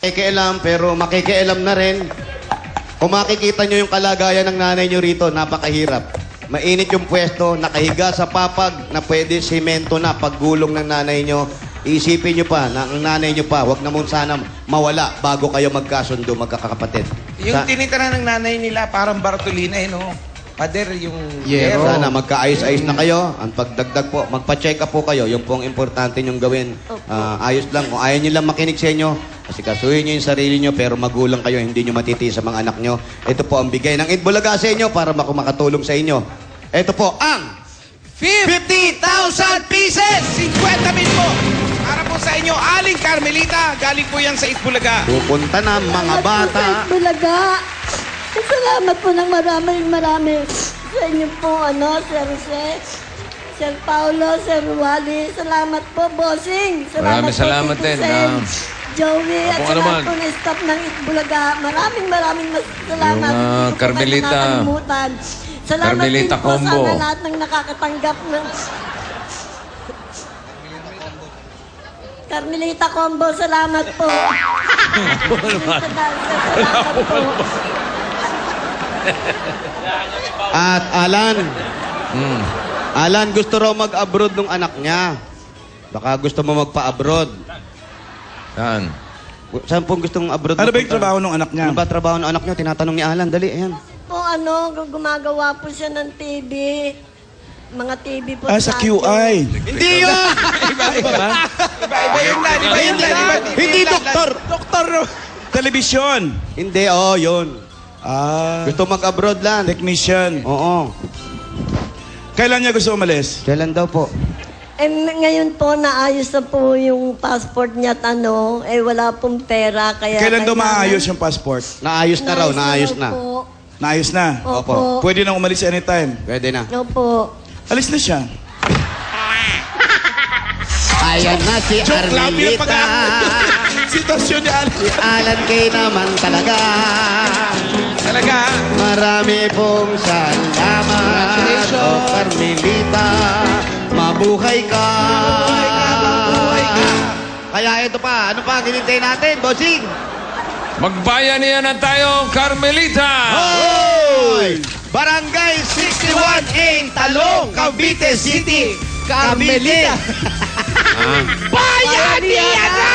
Makikialam, pero makikialam na rin. Kung makikita nyo yung kalagayan ng nanay nyo rito, napakahirap. Mainit yung pwesto, nakahiga sa papag na pwede simento na paggulong ng nanay nyo. Iisipin nyo pa na ang nanay nyo pa, wag na mong sana mawala bago kayo magkasundo, magkakapatid. Yung tinitira ng nanay nila, parang Bartolina, no? Pader, yung... Yeah, sana magka-ayos-ayos na kayo. Ang pagdagdag po, magpa-check up po kayo. Yung pong importante nyong gawin. Ayos lang. Kung ayaw nyo lang makinig sa inyo, kasi kasuhin nyo yung sarili nyo, pero magulang kayo, hindi nyo matitiis sa mga anak nyo. Ito po ang bigay ng Itbulaga sa inyo para makatulong sa inyo. Ito po ang 50,000 pieces! 50,000 po! Para po sa inyo, Aling Carmelita. Galing po yan sa Itbulaga. Pupunta na mga bata. Bulaga. Salamat po ng marami sa inyo po, Sir Jose, Sir Paulo, Sir Wally. Salamat po, Bossing. Maraming salamat din. Joey, at Apo, sa ano man? lahat po ng staff ng Itbulaga. Maraming salamat. Yung, Hindi ko po Carmelita. kayo nakakalimutan. Salamat Carmelita din po Combo. sa lahat ng nakakatanggap ng... Carmelita Combo, salamat po. Salamat po. At Alan, gusto raw mag-abroad ng anak niya. Baka gusto mo magpa-abroad. Saan? Saan pong gustong abroad? Ano ba yung trabaho ng anak niya? Ano ba trabaho ng anak niya? Tinatanong ni Alan. Dali, ayan. Po gumagawa po siya ng TV. Mga TV po. Sa QI. Hindi yun! Iba yun na, iba yun na. Hindi doktor! Doktor, telebisyon. Hindi, yun. Gusto mag-abroad lang. Technician. Oo. Kailan niya gusto umalis? Kailan daw po? Ngayon po, naayos na po yung passport niya at wala pong pera. Kaya Kailan daw kailangan- maayos yung passport? Naayos na raw, naayos na. po. Naayos na. Opo. Pwede nang umalis anytime. Pwede na. Opo. Alis na siya. Ayan na si Armelita. Sitwasyon ni Alan. Alan Kay naman talaga. Talaga, Marami pong salamat. Oh, Carmelita. Mabuhay ka. Kaya ito pa. Ano pa ang hinintay natin, bossing? Magbayanihan na tayo, Carmelita! Hoy! Barangay 61A, Talong, Cavite City, Carmelita. Bayanihan na!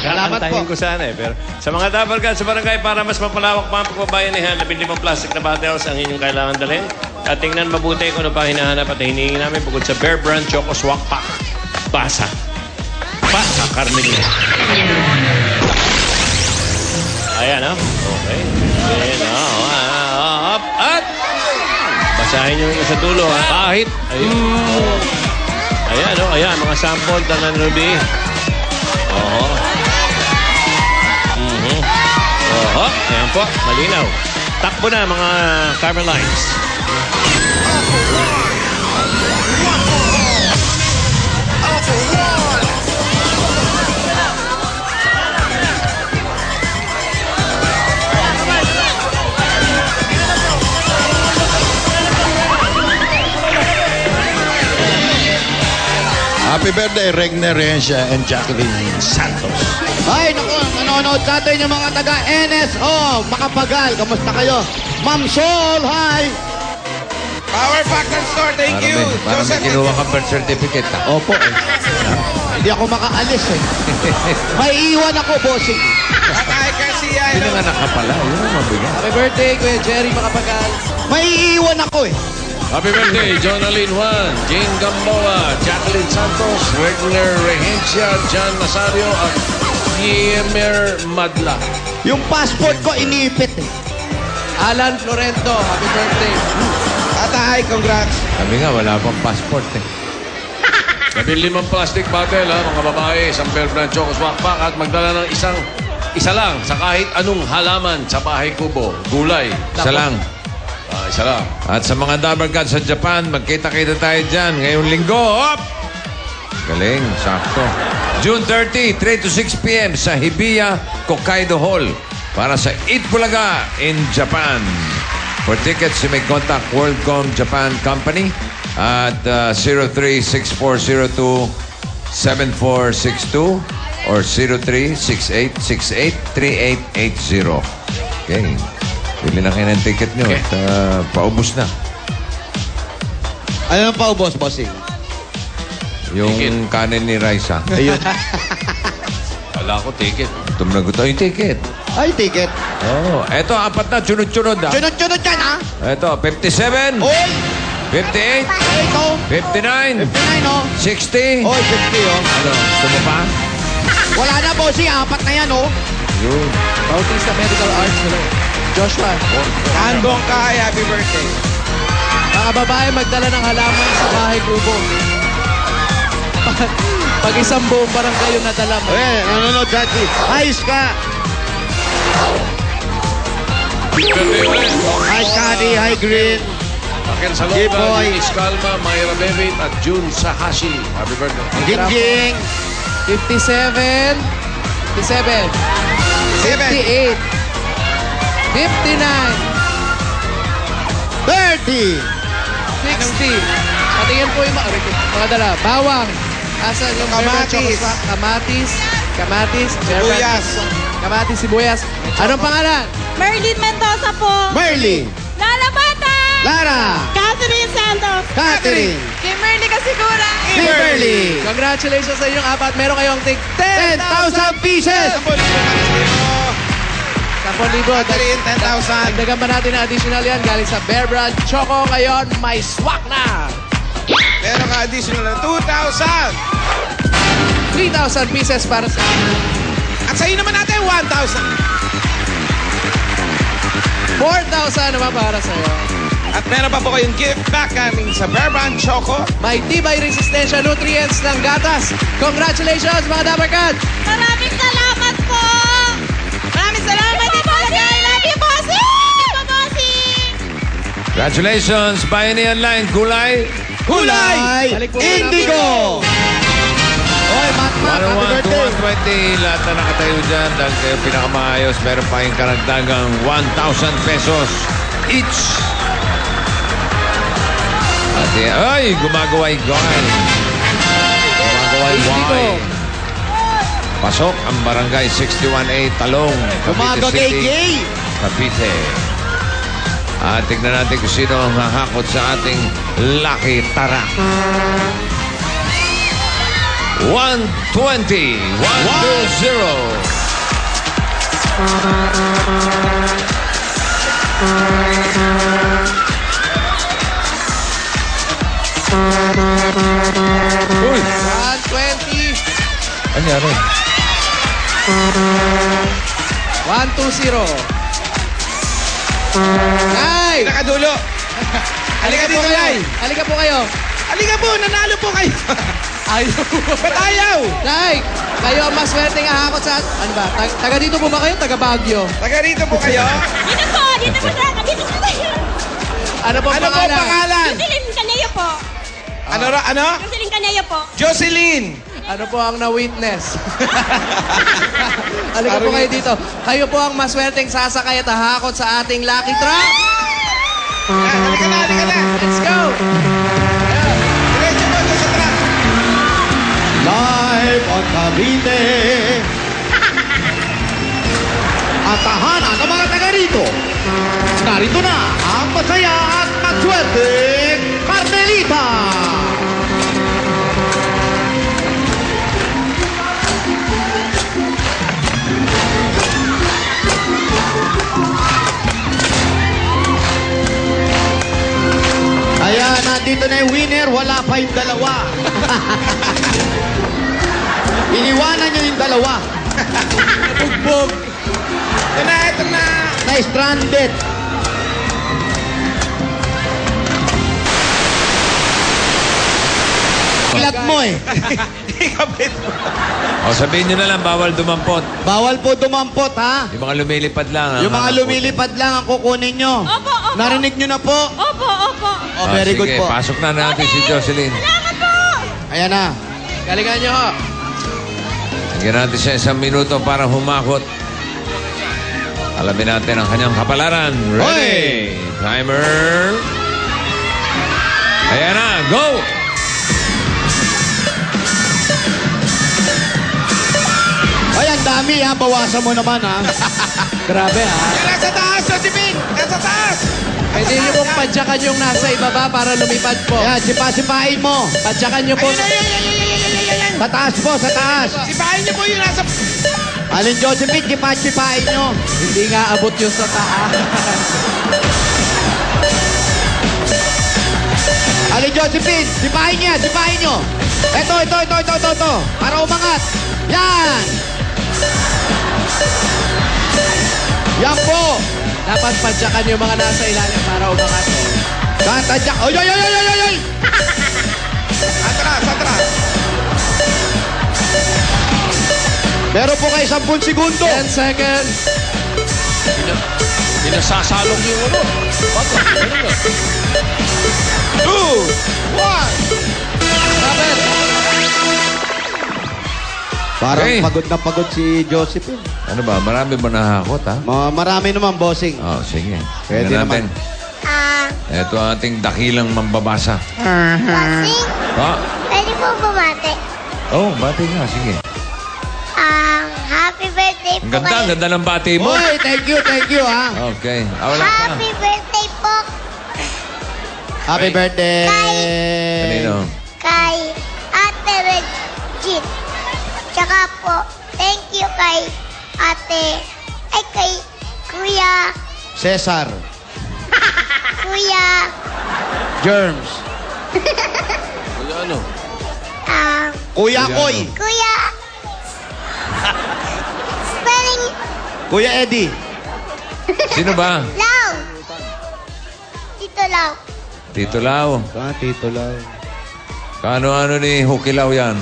Salamat po. Antahin ko sana pero sa mga dabarkad sa barangay para mas mapalawak pa ang pagbabayanihan, 15 plastic na bottles ang inyong kailangan dalhin. At tingnan mabuti kung ano pa hinahanap at hinihingi namin bukod sa Bear Brand Choco Swak Pack. Pasa, Carmelita. Ayan, okay. Ayan, up, at basahin nyo yung sa dulo, kahit. Ayun. Ayan, mga sample ng Ruby. Ayan po, malinaw. Takbo na mga Carmelines. Happy birthday, Regner Rehencia and Jacqueline Santos. Ay, naku, nanonood sa atin yung mga taga-NSO. Makapagal, kamusta kayo? Ma'am Sol, hi! Power Factor Store, thank you. Parang may kinuha kang birth certificate, Opo. Hindi ako makaalis eh. May iwan ako, bossing. Tatay Garcia, Hindi nga nakapala. Yun ang mabigat. Happy birthday, Kuya Jerry Makapagal. May iwan ako eh. Happy birthday, Jonalyn Juan, Jane Gamboa, Jacqueline Santos, Regner Rehencia, John Nazario, at Yemer Madla. Yung passport ko inipit eh. Alan Florento, happy birthday. Tatay, congrats. Sabi nga, wala pang passport eh. 15 plastic bottle, mga babae, isang Bear Brand Choco Swak Pack, at magdala ng isa lang sa kahit anong halaman sa bahay kubo. Gulay. Isa lang. Isa lang. At sa mga dabarkad sa Japan, magkita-kita tayo dyan ngayong linggo. Hop! Galing, sakto. June 30, 3 to 6 p.m. sa Hibiya, Hokkaido Hall para sa Itbulaga in Japan. For tickets, you may contact WorldCom Japan Company at 03-6402-7462 or or 03-6868-3880. Okay. Bili na kayo ng ticket nyo at paubos na. Ano nang paubos, bossing? Yung kanin ni Raisa. Ayun. Wala ko ticket. Gutom na gutom yung ticket. Ay, ticket. Oh, eto, apat na. Chunod-chunod ah. Chunod-chunod yan, ha? Eto, 57, Oy! 58, Ito! 59, 59, oh. 60. Oy, 50, oh. Ano, gusto mo pa? Wala na, bossing. Apat na yan, oh. Yun. Bautista Medical Arts. Hello. Joshua. Andong Kai, happy birthday. Mga babae magdala ng halaman sa bahay kubo. Pag isang buong barangay yung nadala mo. Eh, nanonood, Jackie. Ayos ka. Hi, Scotty. Hi, Green. Akin sa Hey, Logan, boy. Eunice Calma, Myra Bevit, at June Sahashi. Happy birthday. Gingging. 57. 57. 58. 59. 30. 60. Patingin po yung mga dala. Bawang. Asan yung Kamatis. Kamatis. Kamatis. Sibuyas. Kamatis, sibuyas. Anong pangalan? Merlin Mendoza po. Merly. Lala Bata. Lara. Catherine Santos. Catherine. Kimberly Kasigura. Kimberly. Congratulations sa inyong apat. Meron kayong tig 10,000 pieces. 10,000. Catherine, 10,000. Dagdagan pa natin na additional yan. Galing sa Bear Brand Choco. Ngayon, may swak na. Meron ka additional na 2,000. 3,000 pieces para sa... At sa'yo naman natin, 1,000. 4,000 naman para sa'yo. At meron pa po kayong gift back galing sa Bear Brand Choco. May tibay resistensya nutrients ng gatas. Congratulations, mga Dapper Cats! Maraming salamat po. Maraming salamat din po. I love you, Bossing. Bossing. Congratulations, Bayani Online. Kulay. Kulay. Balik po Indigo. Oy, Matmat. Happy 101 to birthday. 120. Lahat na nakatayo dyan dahil kayo pinakamaayos. Meron pa yung karagdagang 1,000 pesos each. At ay, gumagaway-gaway. Gumagaway-gaway. Pasok ang barangay 61A Talong, Cavite City, Gumagagay-gay. Cavite. At tignan natin kung sino ang hahakot sa ating Lucky Tara. 120. 120. Uy! 120. Anyari? 120. Nay! Nakadulo. Halika dito, Nay. Halika po kayo. Halika po, nanalo po kayo. Ayaw. Ba't ayaw? Nay! Kayo ang maswerteng ahakot sa... Ano ba? Taga dito po ba kayo? Taga Baguio? Taga rito po kayo. Dito po. Dito po sa akin. Dito po tayo. Ano po Ano po pangalan? pangalan? Jocelyn Canello po. Ano? Jocelyn Canello po. Jocelyn. Ano po ang na-witness? Halika po kayo dito. Kayo po ang maswerteng sasakay at hahakot sa ating lucky truck. Halika na. Let's go! Diretso po doon sa truck. Live on Cavite. Ang tahanan ng mga taga rito. Narito na ang masaya at maswerteng Carmelita. Ayan, nandito na yung winner. Wala pa yung dalawa. Iniwanan niyo yung dalawa. Bugbog. Ito na. Na-stranded. Ilat mo eh. Ikabit mo. O sabihin nyo na lang, bawal dumampot. Bawal po dumampot, ha? Yung mga lumilipad lang. Yung mga lumilipad lang ang kukunin nyo. Opo, opo. Narinig nyo na po? Opo, opo. Oh, very good sige, po. pasok na natin si Jocelyn. Salamat po. Ayan na. Galingan nyo ho. Bigyan natin siya 1 minuto para humakot. Alamin natin ang kanyang kapalaran. Ready? Timer. Ayan na, go! Mami, ha, bawasan mo naman, ha. Grabe ha. Yan, nasa taas, Josephine! Nasa taas! Pwede niyo pong padyakan yung nasa ibaba para lumipad po. Yan, sipa-sipain mo. Padyakan niyo po. Ayan! Sa taas po, sa taas. Sipahin niyo po yung nasa... Alin Josephine, sipa-sipain nyo. Hindi nga abot yung sa taas. Alin Josephine, sipahin niya, sipahin nyo. Ito. Para umangat. Yan. Yan po. Dapat padyakan yung mga nasa ilalim para umangat. Tantadyak. Oy! Atras! Meron po kayo 10 segundo. 10 seconds. Pinasasalong yung ano. Bago, ganun nga. 2, 1! Robert. Parang Okay. pagod na pagod si Josephine. Ano ba? Marami ba nahakot, ha? Marami naman, bossing. Oh, sige. Pwede Tingnan naman. natin. Ito ang ating dakilang mambabasa. Bossing, Ha? pwede po bumati. Oh, bati nga. Sige. Happy birthday Ang po ganda, ang ganda ng bati mo. Oy, thank you, ha. Okay. Wala pa. Happy birthday po Happy birthday. Kanino? kay Ate Regine. Tsaka po, thank you kay kay Kuya Cesar. Germs. Ano? Kuya Koy. Kuya spelling Kuya Eddie. Sino ba? Lau. Tito Lau. Tito Lau. Tito Lau. Kano-ano ni Hukilaw yan?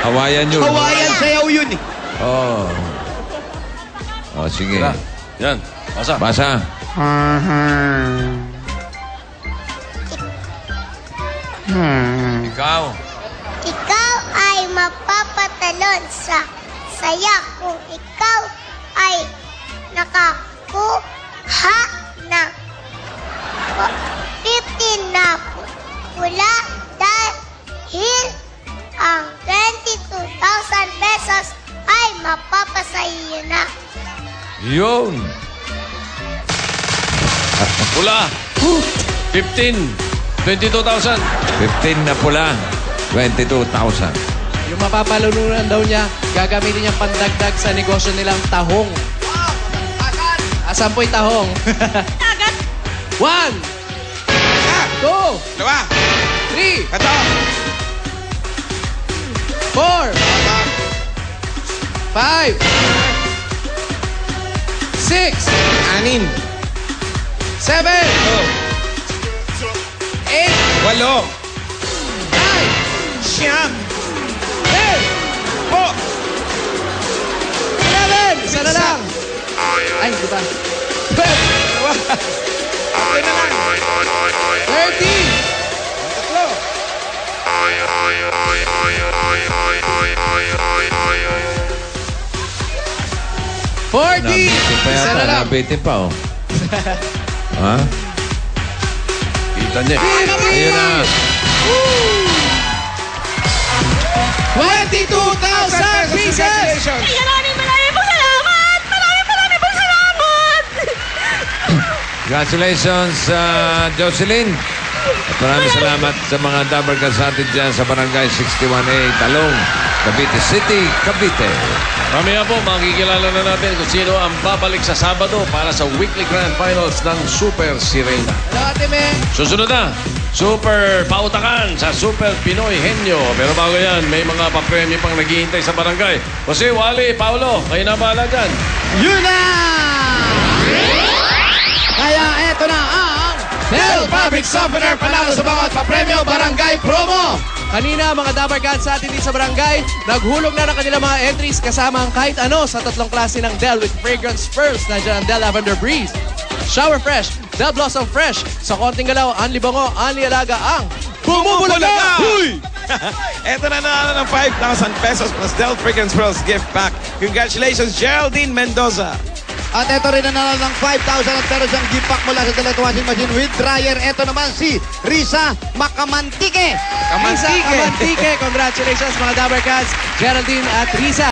Hawayan yun. Hawaiian sayaw yun, eh. Oh. Oh, sige. Yan. Basa. Basa. Ikaw. Ikaw ay mapapatalon sa saya kung ikaw ay nakakuha ng 15 na pula dahil ang 22,000 pesos ay mapapasaya na. Yun. Pula. 15. 22,000. 15 na pula. 22,000. Yung mapapalalunan daw niya, gagamitin niya pandagdag sa negosyo nilang tahong. Asan po yung tahong? 1, 2, Dalawa! 3, Ito! 4, 5, 6, 6, 7, 8, 8, 8, 9, 9, 10, 10, 11, isa na lang. Ay, di ba? 12, dalawa. Okay na lang. 13, Tatlo. 40, Nabitin pa isa yata. na lang. Nabitin pa, oh. Ha? Kita niya. Ayun na. 22,000 pieces! Congratulations! Maraming pong salamat! Maraming pong salamat! Congratulations, Jocelyn. At maraming salamat sa mga Dabber Cats natin dyan sa Barangay 61A, Talong, Cavite City, Cavite. Mamaya po, makikilala na natin kung sino ang babalik sa Sabado para sa weekly grand finals ng Super Sirena. Hello, Ate Meng. Susunod na, Super Pautakan sa Super Pinoy Henyo. Pero bago yan, may mga papremyo pang naghihintay sa barangay. Jose, Wally, Paolo, kayo na bahala dyan. Yun na! Kaya eto na ang Del Fabric Softener panalo sa bawat papremyo barangay promo! Kanina, mga Dabber Cats sa atin dito sa barangay, naghulog na ng kanilang mga entries kasama ang kahit ano sa tatlong klase ng Del with fragrance pearls. Nandiyan ang Del Lavender Breeze, Shower Fresh, Del Blossom Fresh. Sa konting galaw, Anli Bango, Anli Alaga ang Bumubulaga! Huy! Eto na ng 5,000 pesos plus Del Fragrance Pearls gift pack. Congratulations, Geraldine Mendoza. At ito rin na nanalo ng 5,000 at pero siyang gift pack mula sa Delete Washing Machine with dryer. Ito naman si Risa Makamantike. Risa Kamantike, congratulations mga Dabber Cats, Geraldine at Risa.